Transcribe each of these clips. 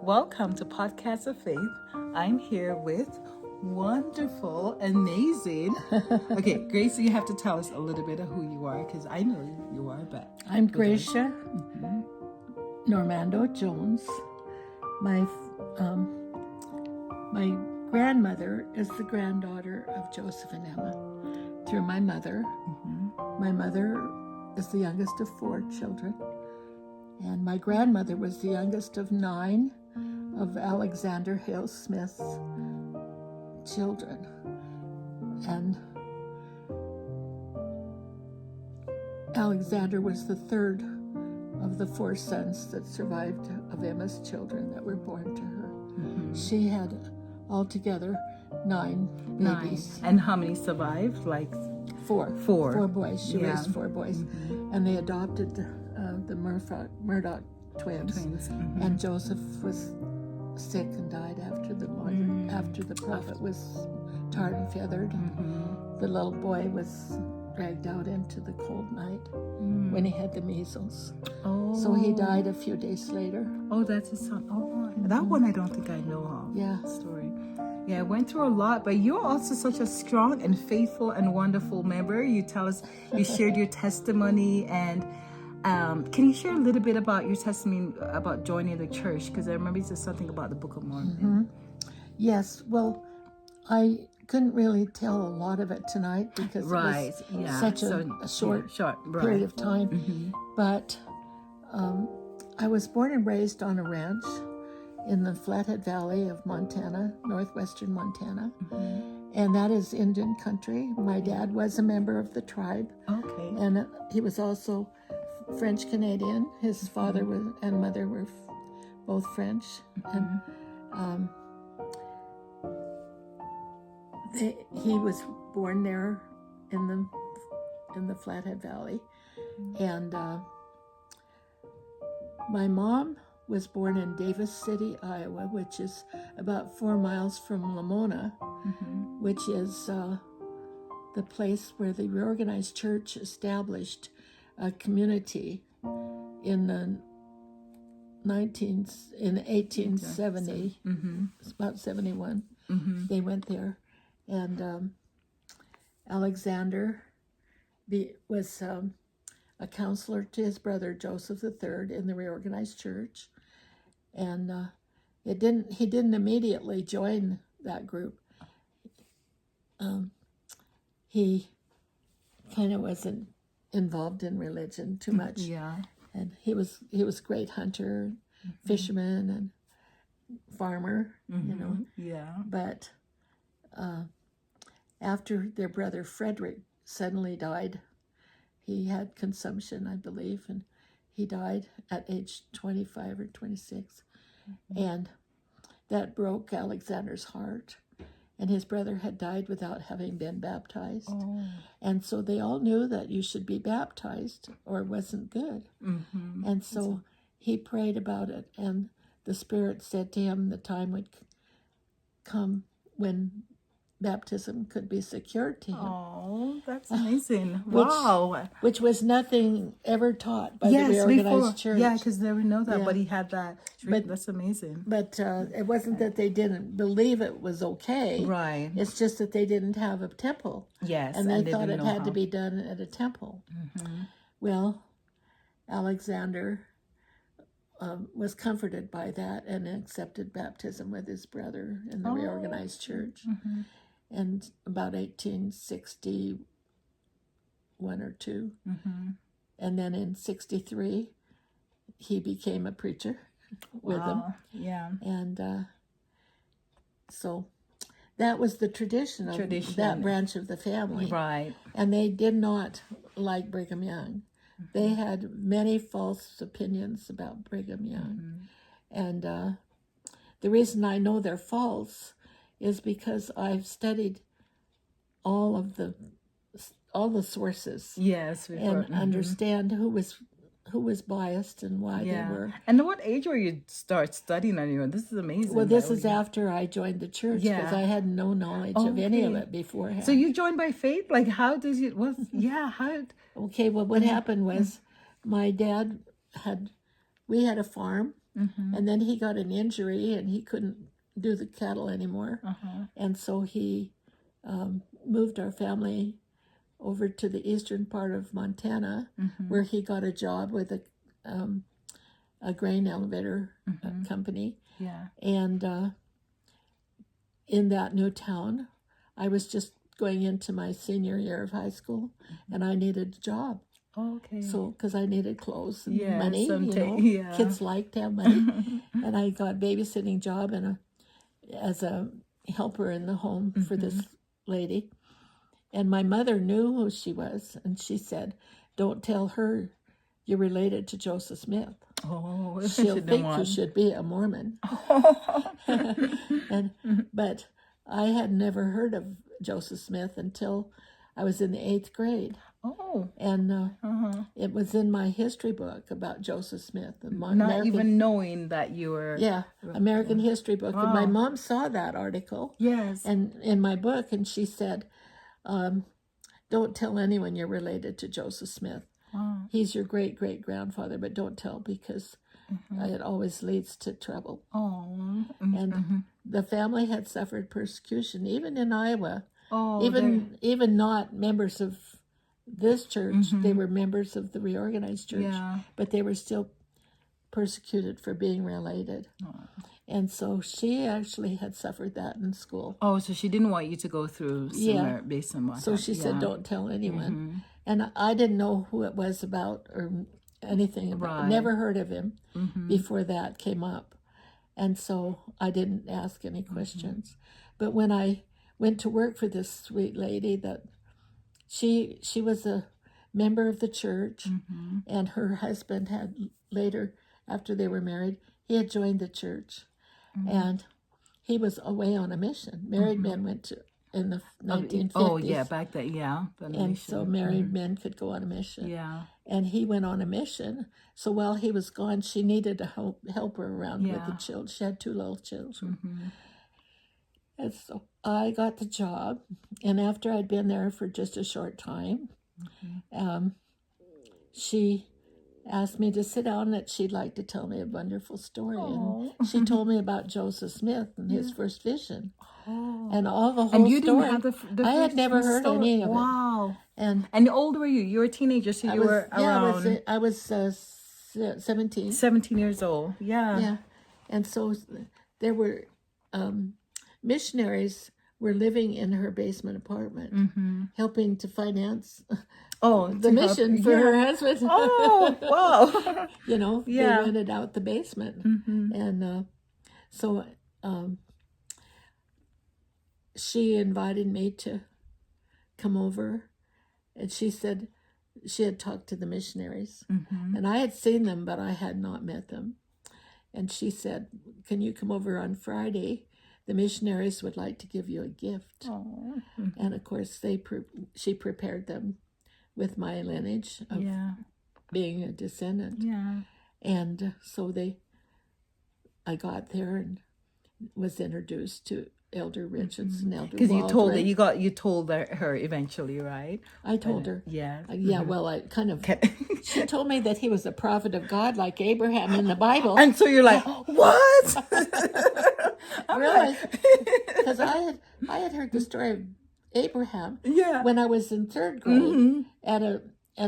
Welcome to Podcast of Faith. I'm here with wonderful, amazing. Okay, Gracia, you have to tell us a little bit of who you are because I know you are, but I'm Gracia Normando Jones. My grandmother is the granddaughter of Joseph and Emma through my mother. My mother is the youngest of 4 children, and my grandmother was the youngest of 9 of Alexander Hale Smith's children. And Alexander was the 3rd of the 4 sons that survived of Emma's children that were born to her. She had altogether 9 babies. And how many survived? Like 4 boys. She raised 4 boys. And they adopted the Murdoch twins. And Joseph was sick and died after the prophet was tarred and feathered. The little boy was dragged out into the cold night when he had the measles. So he died a few days later. Oh, that's his son. Oh, that one I don't think I know of. Yeah. Story. Yeah, I went through a lot, but you're also such a strong and faithful and wonderful member. You tell us, you shared your testimony, and can you share a little bit about your testimony about joining the church? Because I remember you said something about the Book of Mormon. Yes, well, I couldn't really tell a lot of it tonight because it was such a short period of time. But I was born and raised on a ranch in the Flathead Valley of Montana, northwestern Montana. And that is Indian country. My dad was a member of the tribe. Okay. And he was also French Canadian. His father and mother were both French. And he was born there in the Flathead Valley. And my mom was born in Davis City, Iowa, which is about 4 miles from Lamona, which is the place where the reorganized church established a community in the 1870. It's about 71. They went there, and Alexander was a counselor to his brother Joseph III in the reorganized church, and he didn't immediately join that group. He kind of wasn't involved in religion too much. And he was a great hunter, fisherman, and farmer, But after their brother Frederick suddenly died, he had consumption, I believe, and he died at age 25 or 26. And that broke Alexander's heart. And his brother had died without having been baptized. And so they all knew that you should be baptized or it wasn't good. And so he prayed about it, and the Spirit said to him the time would come when baptism could be secured to him. Oh, that's amazing. Wow. Which was nothing ever taught by the reorganized church. Yeah, because they would know that, but he had that. That's amazing. But it wasn't that they didn't believe it was okay. Right. It's just that they didn't have a temple. Yes. And they thought it had to be done at a temple. Well, Alexander was comforted by that and accepted baptism with his brother in the reorganized church. And about 1861 or 2. And then in 63, he became a preacher with them. Yeah. And so that was the tradition of that branch of the family. Right. And they did not like Brigham Young. They had many false opinions about Brigham Young. And the reason I know they're false is because I've studied all the sources. Yes, and understand who was biased and why they were. And at what age were you start studying on your own? This is amazing. Well, this is after I joined the church because I had no knowledge of any of it beforehand. So you joined by faith? Like, how did you? Okay, well, what happened was my dad we had a farm And then he got an injury and he couldn't do the cattle anymore. And so he moved our family over to the eastern part of Montana, where he got a job with a grain elevator company. Yeah. And in that new town, I was just going into my senior year of high school, and I needed a job. Okay. So, because I needed clothes and Yeah, money, yeah. Kids like to have money. And I got a babysitting job as a helper in the home for this lady. And my mother knew who she was, and she said, "Don't tell her you're related to Joseph Smith. Oh, She'll think you should be a Mormon." But I had never heard of Joseph Smith until I was in the 8th grade. Oh. And it was in my history book about Joseph Smith. Not even knowing that you were... Yeah, American history book. And my mom saw that article. Yes. And in my book, and she said, "Don't tell anyone you're related to Joseph Smith. He's your great-great-grandfather, but don't tell, because it always leads to trouble." Oh. And the family had suffered persecution, even in Iowa. Oh, even not members of this church. They were members of the reorganized church, but they were still persecuted for being related. And so she actually had suffered that in school. Oh, so she didn't want you to go through similar based on what... So she said, "Don't tell anyone." And I didn't know who it was about or anything about. Right. Never heard of him before that came up. And so I didn't ask any questions. But when I went to work for this sweet lady, that she was a member of the church, and her husband had later, after they were married, he had joined the church, and he was away on a mission. Married men went to in the 1950s. Oh, yeah, back then, yeah. And so married men could go on a mission. Yeah. And he went on a mission. So while he was gone, she needed a helper around with the children. She had 2 little children. And so I got the job. And after I'd been there for just a short time, she asked me to sit down, that she'd like to tell me a wonderful story. And she told me about Joseph Smith and his first vision. And all the whole and you story. Didn't have the I had never heard any of it. Wow. And how old were you? You were a teenager, so you were around... I was 17. 17 years old. Yeah. Yeah. And so there were missionaries were living in her basement apartment, helping to finance the mission for her husband. Oh, wow. They rented out the basement. And so she invited me to come over, and she said she had talked to the missionaries, and I had seen them, but I had not met them. And she said, "Can you come over on Friday? The missionaries would like to give you a gift." And of course, she prepared them with my lineage of being a descendant. And so I got there and was introduced to Elder Richards and Elder Because you told Baldwin. you told her eventually, right? I told her. Yeah. Yeah, well, I kind of... She told me that he was a prophet of God like Abraham in the Bible. And so you're like, what? Really? Because I had heard the story of Abraham when I was in 3rd grade at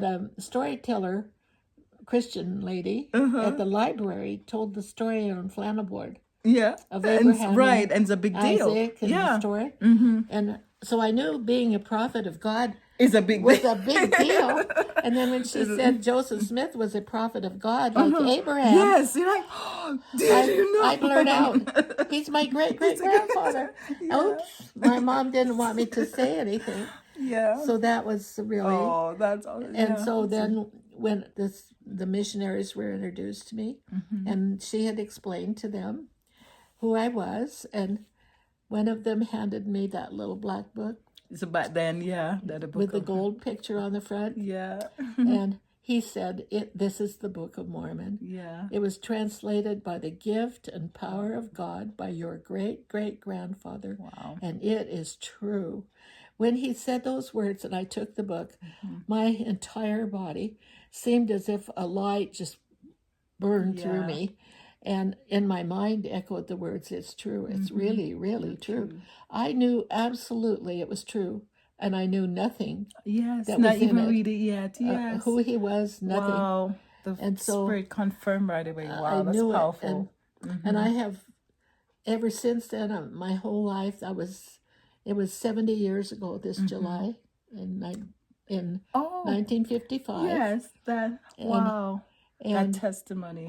a storyteller, Christian lady at the library, told the story on flannel board. Of Abraham, and it's a big deal. Isaac and the story. And so I knew being a prophet of God was a big deal. And then when she said Joseph Smith was a prophet of God like Abraham, you're like, oh, you know? I blurred out, "He's my great-great-grandfather." Oops, my mom didn't want me to say anything. So that was really... Oh, that's awesome. And so then when the missionaries were introduced to me, and she had explained to them who I was, and one of them handed me that little black book. So back then, that a book with the gold picture on the front. And he said, "This is the Book of Mormon. It was translated by the gift and power of God by your great-great-grandfather. Wow. And it is true." When he said those words and I took the book, my entire body seemed as if a light just burned through me. And in my mind echoed the words, "It's true. It's really, really true." I knew absolutely it was true. And I knew nothing Yes, that not was in even it. read it yet. Yes. Who he was, nothing. Wow. The And so Spirit confirmed right away. I Wow, that's knew it. powerful. And I have, ever since then, my whole life, it was 70 years ago this July in Oh, 1955. yes. That, And, wow. That and testimony.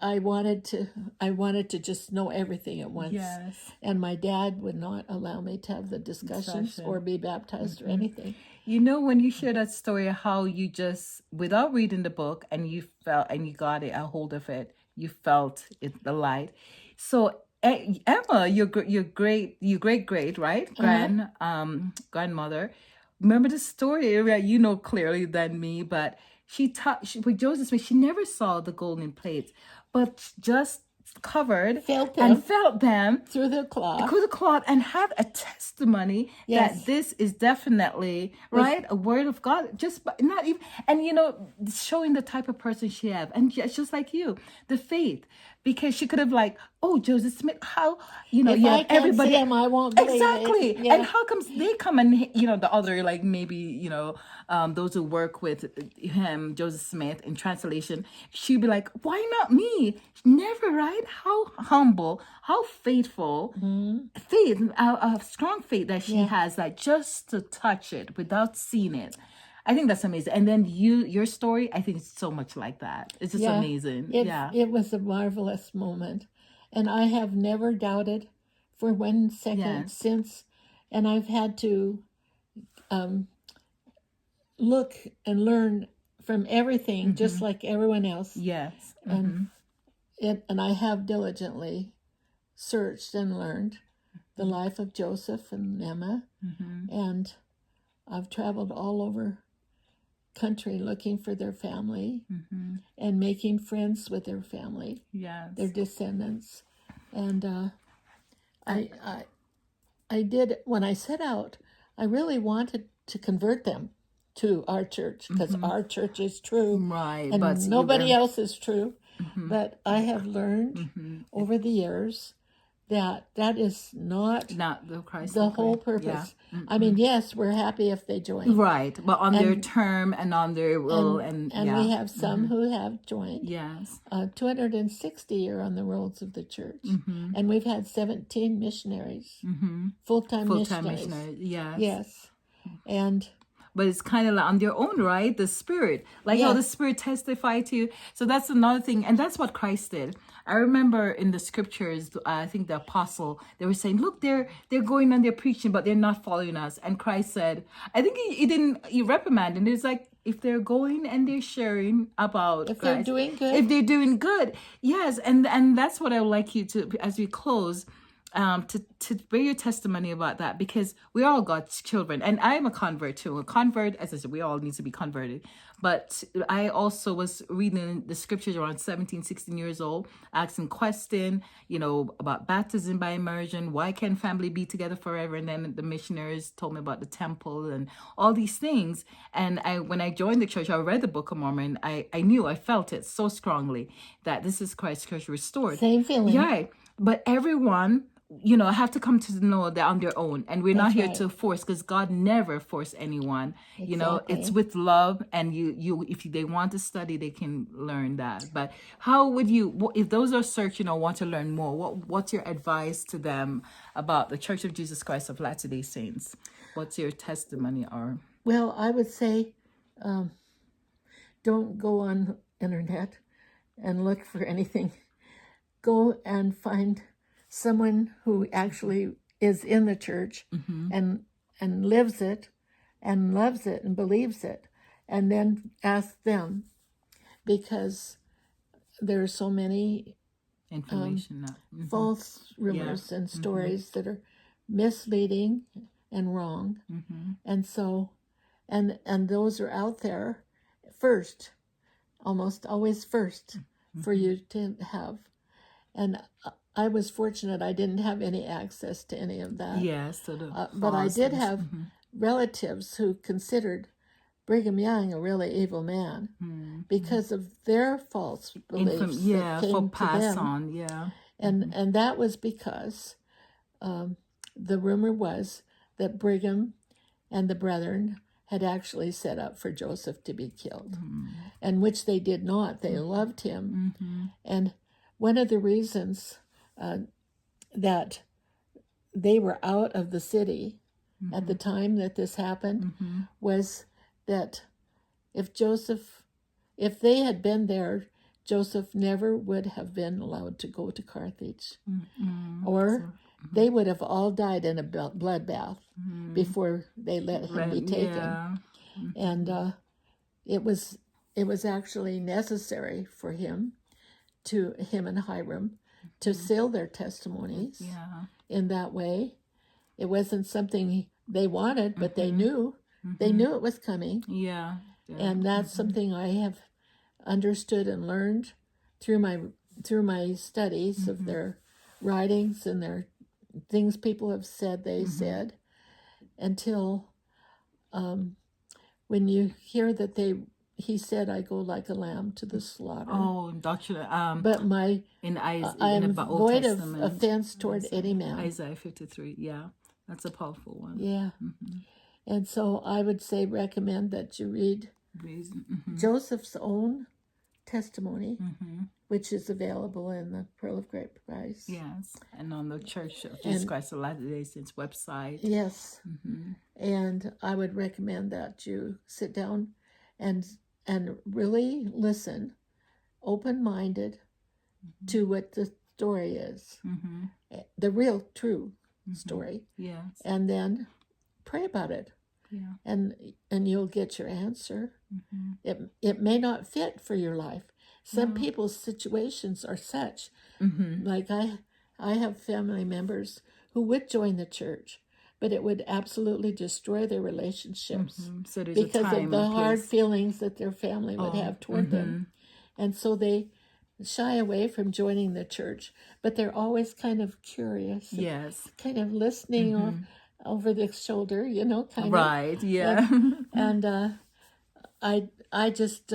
I wanted to just know everything at once. Yes. And my dad would not allow me to have the discussions or be baptized or anything. You know, when you share that story, how you just, without reading the book, and you felt, and you got a hold of it, you felt it, the light. So Emma, your great, right, grandmother. Remember the story? Right? You know clearly than me, but with Joseph Smith, she never saw the golden plates, but just covered Felt and them felt them through the cloth. through the cloth and had a testimony that this is definitely right, a word of God. Just not even, and you know, showing the type of person she have, and just like you, the faith, because she could have like, oh, Joseph Smith, how, you know, If you I have can't everybody see him, I won't believe exactly, it. Yeah. and how comes they come and you know the other like maybe you know those who work with him, Joseph Smith, in translation, she'd be like, why not me? Never, right? How humble, how faithful, faith, a strong faith that she has, like just to touch it without seeing it. I think that's amazing. And then your story, I think it's so much like that. It's just amazing. It was a marvelous moment. And I have never doubted for 1 second since. And I've had to look and learn from everything, just like everyone else. Yes. And I have diligently searched and learned the life of Joseph and Emma. And I've traveled all over country looking for their family and making friends with their family, their descendants. And I did, when I set out, I really wanted to convert them to our church, because our church is true, Right, and but nobody else is true. But I have learned over the years that is not the Christ, the whole purpose. I mean, yes, we're happy if they join. Right, but on their term and on their will, and we have some who have joined. Yes. 260 are on the rolls of the church. And we've had 17 missionaries, full-time missionaries. Yes. Yes. And but it's kind of like on their own, right? The Spirit, like how the Spirit testified to you. So that's another thing, and that's what Christ did. I remember in the scriptures, I think the apostle, they were saying, "Look, they're going and they're preaching, but they're not following us." And Christ said, I think he reprimanded. And it's like, if they're going and they're sharing about if Christ, they're doing good, yes, and that's what I would like you to, as we close, to bear your testimony about that, because we all God's children, and I am a convert too. A convert, as I said, we all need to be converted. But I also was reading the scriptures around 17, 16 years old, asking question, you know, about baptism by immersion. Why can family be together forever? And then the missionaries told me about the temple and all these things. And when I joined the church, I read the Book of Mormon. I knew, I felt it so strongly that this is Christ's church restored. Same feeling. Yeah, but everyone, you know, have to come to know they're on their own, and we're not here to force, because God never force anyone. You know, it's with love, and you if they want to study, they can learn that. But how would you, if those are searching or want to learn more, what's your advice to them about the Church of Jesus Christ of Latter-day Saints? What's your testimony? Or well, I would say, don't go on internet and look for anything. Go and find someone who actually is in the church and lives it and loves it and believes it, and then ask them, because there are so many information, false rumors and stories that are misleading and wrong, and so and those are out there first, almost always first, for you to have. And I was fortunate I didn't have any access to any of that. Yes, but I did have relatives who considered Brigham Young a really evil man because of their false beliefs that for came to pass them. on, yeah. And that was because the rumor was that Brigham and the brethren had actually set up for Joseph to be killed, and which they did not. They loved him. And one of the reasons that they were out of the city at the time that this happened was that if they had been there, Joseph never would have been allowed to go to Carthage, or they would have all died in a bloodbath before they let him be taken. Yeah. And it was actually necessary for him and Hiram to seal their testimonies in that way. It wasn't something they wanted, but they knew it was coming. Yeah. And that's something I have understood and learned through my studies of their writings and their things people have said they said, until when you hear that he said, "I go like a lamb to the slaughter." Oh, Doctor. But I am am void of offense toward any man. Isaiah 53. Yeah, that's a powerful one. Yeah. And so I would say recommend that you read Joseph's own testimony, which is available in the Pearl of Great Price. Yes, and on the Church of Jesus Christ of Latter-day Saints website. Yes. And I would recommend that you sit down and really listen, open-minded, to what the story is, the real, true story. Yes. And then pray about it. Yeah. And you'll get your answer. It may not fit for your life. Some people's situations are such. Like I have family members who would join the church, but it would absolutely destroy their relationships So there's because a time of the and hard place. feelings that their family would have toward them. And so they shy away from joining the church, but they're always kind of curious. Yes. Kind of listening over the shoulder, kind of. Right. Yeah. And I just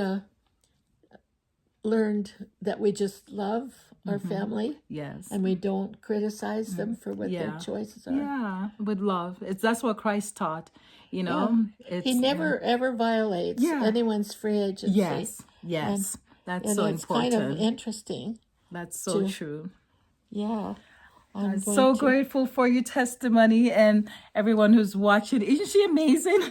learned that we just love our family, Yes. and we don't criticize them for what their choices are. Yeah, with love. That's what Christ taught. He never ever violates anyone's free agency. Yes. Yes. That's and so it's important. kind of interesting. That's so true. Yeah. I'm so grateful for your testimony and everyone who's watching. Isn't she amazing?